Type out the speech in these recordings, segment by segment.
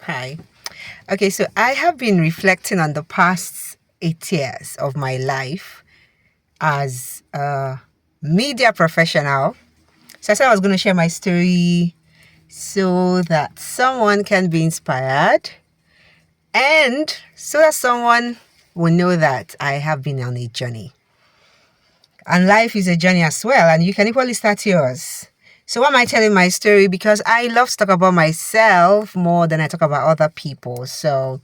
Hi. Okay, so I have been reflecting on the past 8 years of my life as a media professional. So I said I was going to share my story so that someone can be inspired and so that someone will know that I have been on a journey. And life is a journey as well, and you can equally start yours. So why am I telling my story? Because I love to talk about myself more than I talk about other people. So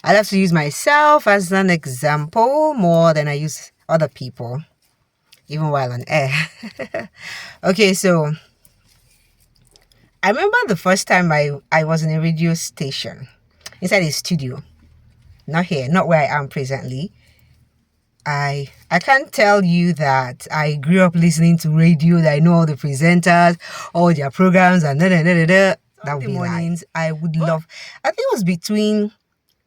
I love to use myself as an example more than I use other people, even while on air. Okay, so I remember the first time I was in a radio station, inside a studio, not here, not where I am presently. I can't tell you that I grew up listening to radio, that I know all the presenters, all their programs, and da. That would be mornings. I would love. I think it was between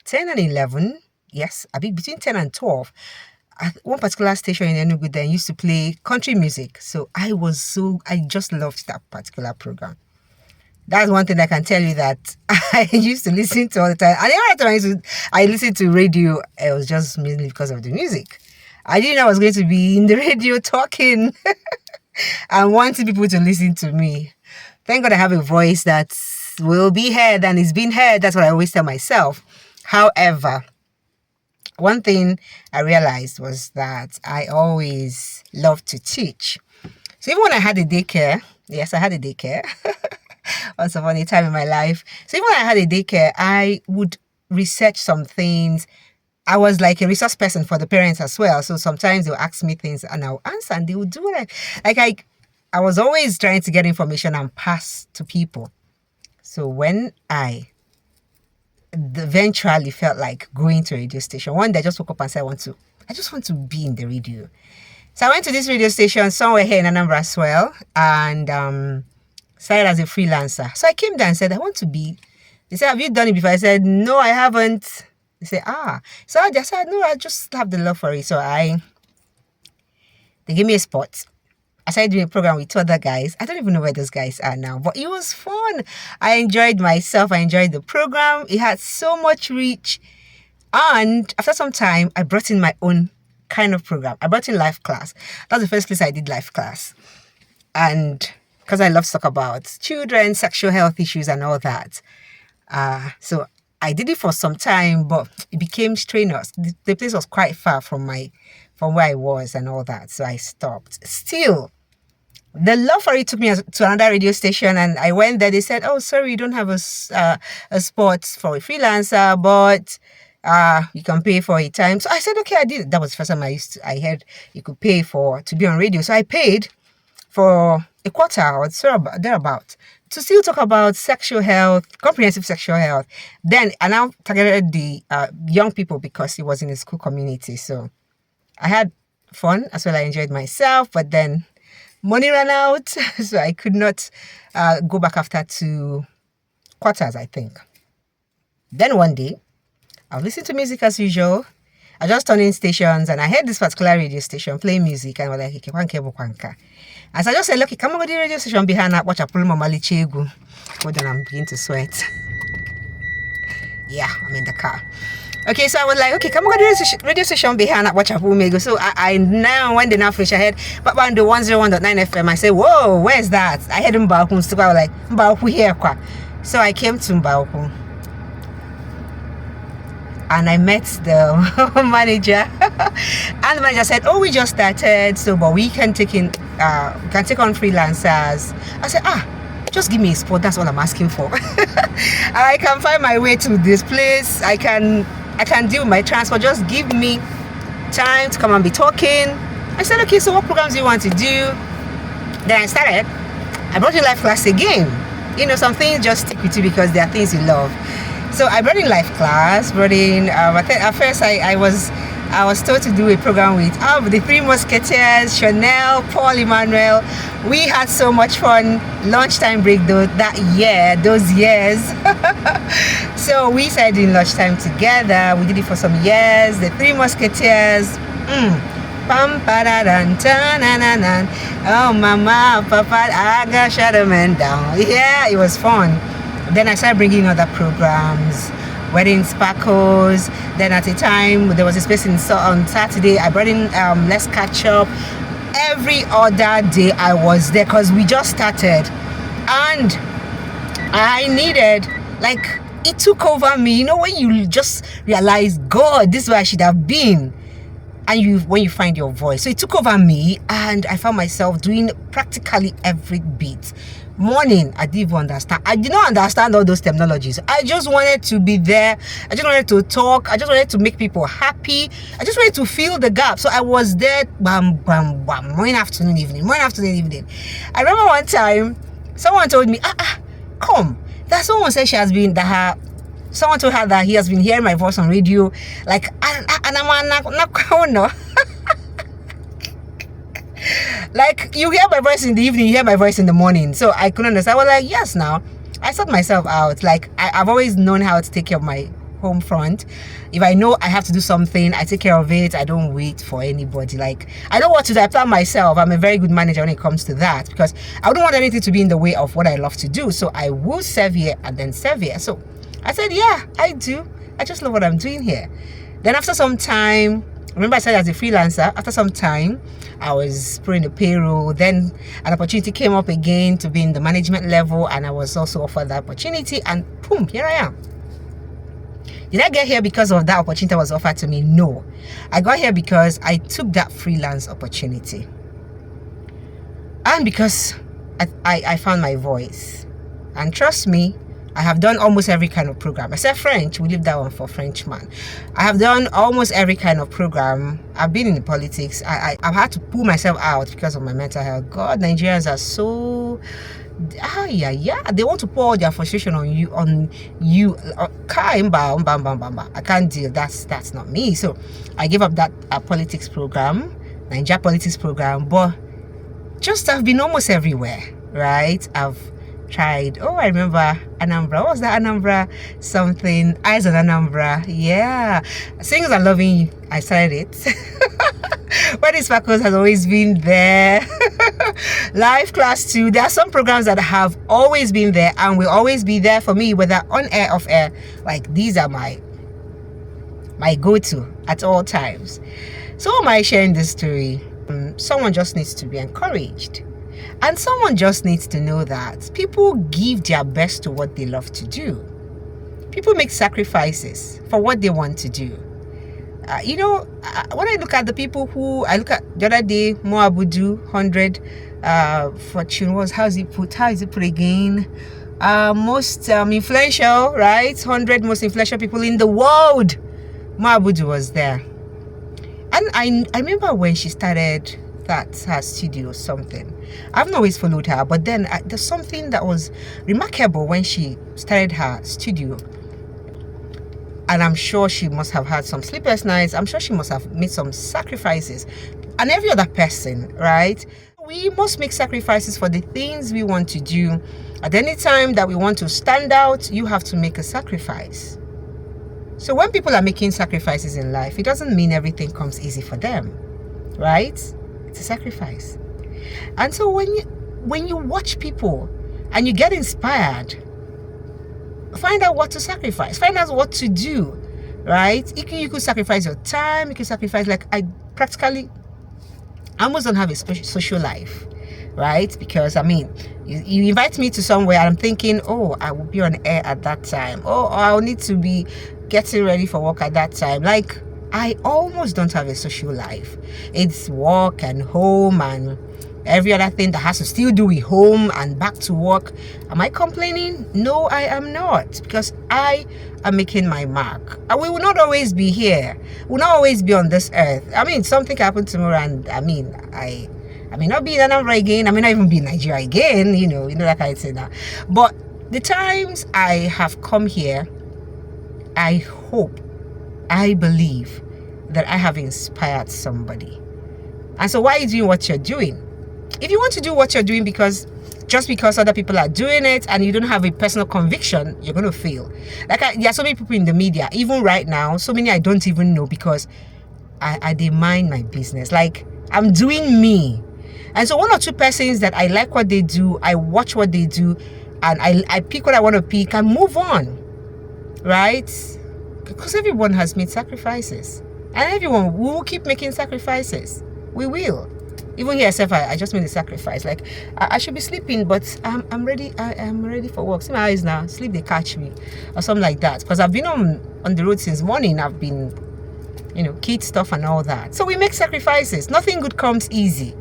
10 and 11. Yes, I think between 10 and 12. At one particular station in Enugu then used to play country music. So I just loved that particular program. That's one thing I can tell you that I used to listen to all the time. And every time I listened to radio, it was just mainly because of the music. I didn't know I was going to be in the radio talking and wanting people to listen to me. Thank God I have a voice that will be heard and is being heard. That's what I always tell myself. However, one thing I realized was that I always loved to teach. So even when I had a daycare, yes, I had a daycare. Once upon a time in my life. So even when I had a daycare, I would research some things. I was like a resource person for the parents as well. So sometimes they'll ask me things and I'll answer and they would do what I was always trying to get information and pass to people. So when I eventually felt like going to a radio station, one day I just woke up and said, I just want to be in the radio. So I went to this radio station somewhere here in Anambra as well and started as a freelancer. So I came there and said, I want to be. They said, have you done it before? I said, no, I haven't. They said, So I just said, no, I just have the love for it. So they gave me a spot. I started doing a program with two other guys. I don't even know where those guys are now, but it was fun. I enjoyed myself. I enjoyed the program. It had so much reach. And after some time, I brought in my own kind of program. I brought in life class. That was the first place I did life class. And because I love to talk about children, sexual health issues and all that. So I did it for some time, but it became strenuous. The place was quite far from where I was and all that. So I stopped. Still, the love for it took me to another radio station and I went there. They said, oh, sorry, you don't have a spot for a freelancer, but you can pay for a time. So I said, okay, I did. That was the first time I heard you could pay to be on radio. So I paid for a quarter or so thereabout to still talk about sexual health, comprehensive sexual health. Then I now targeted the young people because it was in a school community. So I had fun as well. I enjoyed myself, but then money ran out. So I could not go back after 2 quarters, I think. Then one day, I was listening to music as usual. I just turned in stations and I heard this particular radio station playing music and I was like, Kwanka. As I just said, look, come on, go to the radio station behind that, watch a pull my mali chegu. Hold on, I'm beginning to sweat. Yeah, I'm in the car. Okay, so I was like, okay, come on, go to the radio station behind that, watch a pull me go. So I now, when they now finish, I heard, but on the 101.9 FM, I said, whoa, where's that? I heard Mbauku, so I was like, Mbauku here, kwa. So I came to Mbauku. And I met the manager and the manager said, oh, we just started, so but we can take on freelancers. I said, just give me a spot, that's all I'm asking for. I can find my way to this place. I can deal with my transport, just give me time to come and be talking. I said, okay, so what programs do you want to do? Then I started. I brought in life class again. Some things just stick with you because they are things you love. So I brought in life class, at first I was told to do a program with the Three Musketeers, Chanel, Paul Emmanuel. We had so much fun. Lunchtime break those years. So we started doing lunchtime together. We did it for some years. The Three Musketeers. Pam paradan oh mama, papa, I got shut a man down. Yeah, it was fun. Then I started bringing other programs, Wedding Sparkles. Then at a time, there was a space on Saturday. I brought in Let's Catch Up. Every other day I was there because we just started. And I needed, like, it took over me. You know, when you just realize, God, this is where I should have been. And when you find your voice. So it took over me, and I found myself doing practically every bit. Morning, I didn't even understand. I did not understand all those terminologies. I just wanted to be there. I just wanted to talk. I just wanted to make people happy. I just wanted to fill the gap. So I was there, bam, bam, bam, morning, afternoon, evening, morning, afternoon, evening. I remember one time, someone told me, come. That someone said she has been, someone told her that he has been hearing my voice on radio. Like, like, you hear my voice in the evening, you hear my voice in the morning. So I couldn't understand. I was like, yes, now. I sought myself out. Like, I've always known how to take care of my home front. If I know I have to do something, I take care of it. I don't wait for anybody. Like, I know what to do. I plan myself. I'm a very good manager when it comes to that, because I wouldn't want anything to be in the way of what I love to do. So I will serve here and then serve here. So I said, yeah, I do. I just love what I'm doing here. Then after some time, remember I said as a freelancer, after some time, I was putting the payroll. Then an opportunity came up again to be in the management level, and I was also offered that opportunity, and boom, here I am. Did I get here because of that opportunity that was offered to me? No. I got here because I took that freelance opportunity. And because I found my voice. And trust me, I have done almost every kind of program. Except French, we leave that one for Frenchman. I have done almost every kind of program. I've been in politics. I've had to pull myself out because of my mental health. God, Nigerians are so... they want to pour their frustration on you. I can't deal. That's not me. So I gave up that politics program, Nigeria politics program. But just I've been almost everywhere, right? I've tried. I remember Anambra. What was that? Anambra something. Eyes on Anambra. Yeah. Singers Are Loving You. I started it. Wedding Sparkles has always been there. Live Class 2. There are some programs that have always been there and will always be there for me, whether on air, off air. Like, these are my go-to at all times. So why am I sharing this story? Someone just needs to be encouraged. And someone just needs to know that people give their best to what they love to do. People make sacrifices for what they want to do. When I look at the people I look at the other day, Moabudu 100 fortune was, how is it put again? Most influential, right? 100 most influential people in the world. Moabudu was there. And I remember when she started her studio or something. I haven't always followed her, but then there's something that was remarkable when she started her studio. And I'm sure she must have had some sleepless nights. I'm sure she must have made some sacrifices. And every other person, right? We must make sacrifices for the things we want to do. At any time that we want to stand out, you have to make a sacrifice. So when people are making sacrifices in life, it doesn't mean everything comes easy for them, right? It's a sacrifice. And so when you watch people and you get inspired, find out what to sacrifice. Find out what to do, right? You could sacrifice your time. You could sacrifice, like, I almost don't have a social life, right? Because, you invite me to somewhere and I'm thinking, I will be on air at that time. I'll need to be getting ready for work at that time. Like, I almost don't have a social life. It's work and home and every other thing that has to still do with home and back to work. Am I complaining? No, I am not, because I am making my mark. And we will not always be here. We will not always be on this earth. Something can happen tomorrow, and I may not be in Anambra again. I may not even be in Nigeria again. You know that kind of thing now. But the times I have come here, I hope, I believe that I have inspired somebody. And so why are you doing what you're doing? If you want to do what you're doing just because other people are doing it and you don't have a personal conviction, you're going to fail. Like, there are so many people in the media, even right now, so many I don't even know, because they mind my business. Like, I'm doing me. And so one or two persons that I like what they do, I watch what they do, and I pick what I want to pick and move on, right? Because everyone has made sacrifices, and everyone will keep making sacrifices. We will. Even here, I just made a sacrifice. Like I should be sleeping, but I'm ready. I'm ready for work. See my eyes now. Sleep, they catch me, or something like that. Because I've been on the road since morning. I've been, kid stuff and all that. So we make sacrifices. Nothing good comes easy,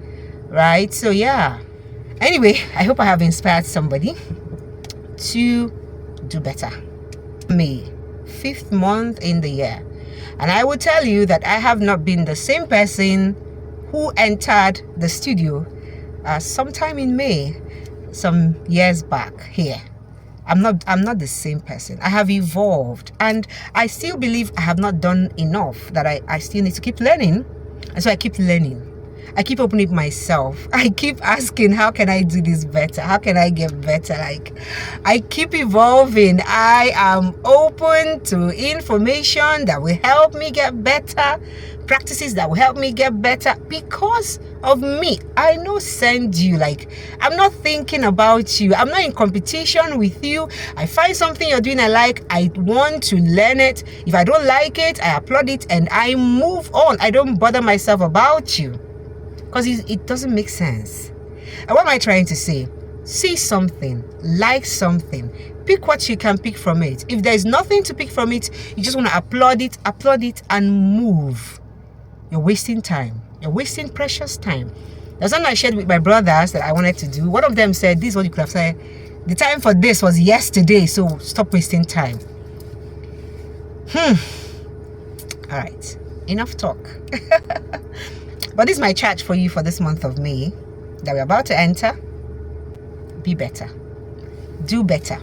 right? So yeah. Anyway, I hope I have inspired somebody to do better. May 5th month in the year, and I will tell you that I have not been the same person who entered the studio sometime in May, some years back here. I'm not the same person. I have evolved, and I still believe I have not done enough, that I still need to keep learning. And so I keep learning. I keep opening myself. I keep asking, how can I do this better? How can I get better? Like, I keep evolving. I am open to information that will help me get better, practices that will help me get better because of me. I know send you. Like, I'm not thinking about you. I'm not in competition with you. I find something you're doing I like. I want to learn it. If I don't like it, I applaud it and I move on. I don't bother myself about you. Because it doesn't make sense. And what am I trying to say? See something, like something, pick what you can pick from it. If there's nothing to pick from it, you just want to applaud it, and move. You're wasting time. You're wasting precious time. There's something I shared with my brothers that I wanted to do. One of them said, this is what you could have said. The time for this was yesterday, so stop wasting time. All right, enough talk. But this is my charge for you for this month of May that we're about to enter. Be better. Do better.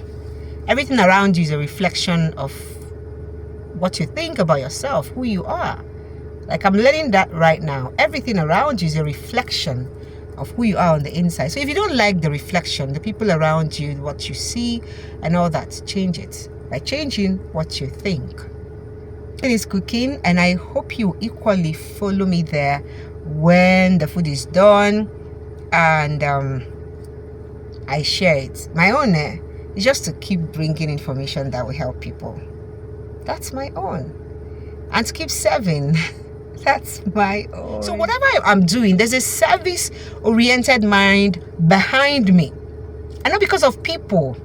Everything around you is a reflection of what you think about yourself, who you are. Like, I'm learning that right now. Everything around you is a reflection of who you are on the inside. So if you don't like the reflection, the people around you, what you see and all that, change it by changing what you think. It is cooking, and I hope you equally follow me there when the food is done and I share it. My own is just to keep bringing information that will help people. That's my own. And to keep serving. That's my own. So whatever I'm doing, there's a service-oriented mind behind me. And not because of people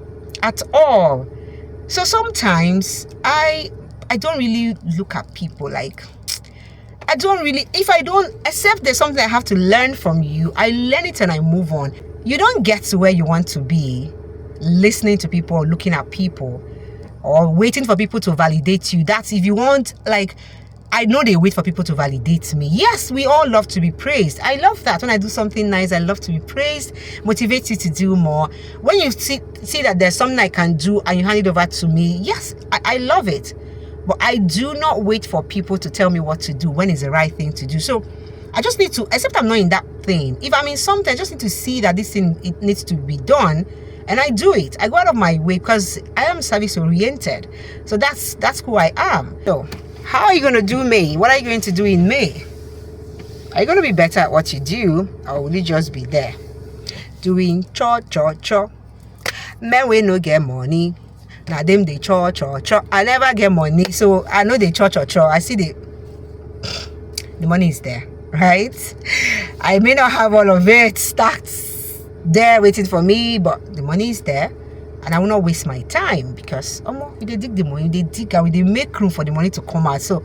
at all. So sometimes I don't really look at people like, if I don't, except there's something I have to learn from you, I learn it and I move on. You don't get to where you want to be listening to people or looking at people or waiting for people to validate you. That's if you want, like, I know they wait for people to validate me. Yes, we all love to be praised. I love that. When I do something nice, I love to be praised, motivate you to do more. When you see that there's something I can do and you hand it over to me, yes, I love it. But I do not wait for people to tell me what to do when it's the right thing to do. So I just need to, except I'm not in that thing. If I'm in something, I just need to see that this thing, it needs to be done. And I do it. I go out of my way because I am service oriented. So that's who I am. So how are you going to do May? What are you going to do in May? Are you going to be better at what you do? Or will you just be there doing cho? Men we no get money. Now them they cho. I never get money, so I know they cho. I see the money is there, right? I may not have all of it stacked there waiting for me, but the money is there, and I will not waste my time because we dig the money, they dig and they make room for the money to come out. So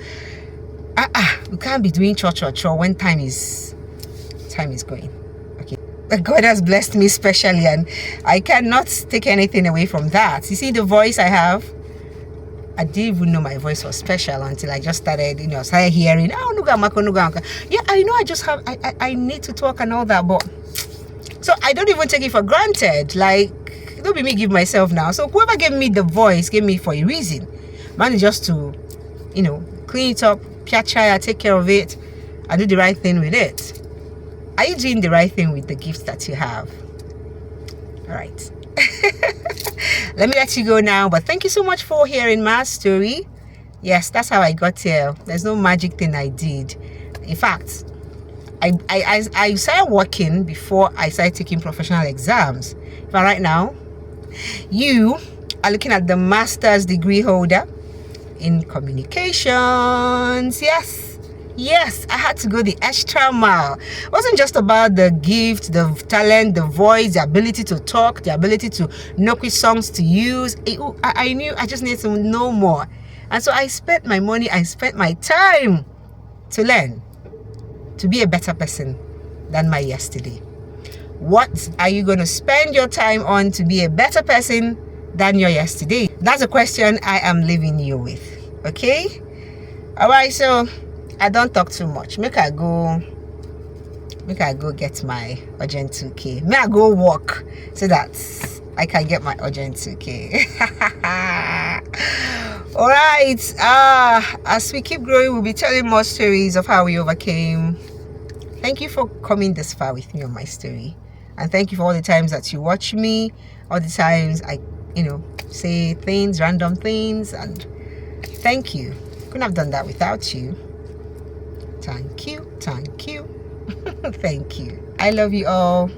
we can't be doing cho when time is going. God has blessed me specially, and I cannot take anything away from that. You see the voice I have? I didn't even know my voice was special until I just started hearing, nuga. Yeah, I know I need to talk and all that, but so I don't even take it for granted. Like, don't be me give myself now. So whoever gave me the voice gave me for a reason. Mine is just to, clean it up, piachaya, take care of it, and do the right thing with it. Are you doing the right thing with the gifts that you have? All right. Let me let you go now. But thank you so much for hearing my story. Yes, that's how I got here. There's no magic thing I did. In fact, I started working before I started taking professional exams. But right now, You are looking at the master's degree holder in communications. Yes, I had to go the extra mile. It wasn't just about the gift, the talent, the voice, the ability to talk, the ability to know which songs to use. I knew I just needed to know more. And so I spent my money, I spent my time to learn, to be a better person than my yesterday. What are you going to spend your time on to be a better person than your yesterday? That's a question I am leaving you with. Okay? Alright, so I don't talk too much. Make I go get my urgent 2K. May I go walk so that I can get my urgent 2K. Alright, as we keep growing, we'll be telling more stories of how we overcame. Thank you for coming this far with me on my story. And thank you for all the times that you watch me, all the times I, say things, random things, and thank you. Couldn't have done that without you. Thank you. Thank you. I love you all.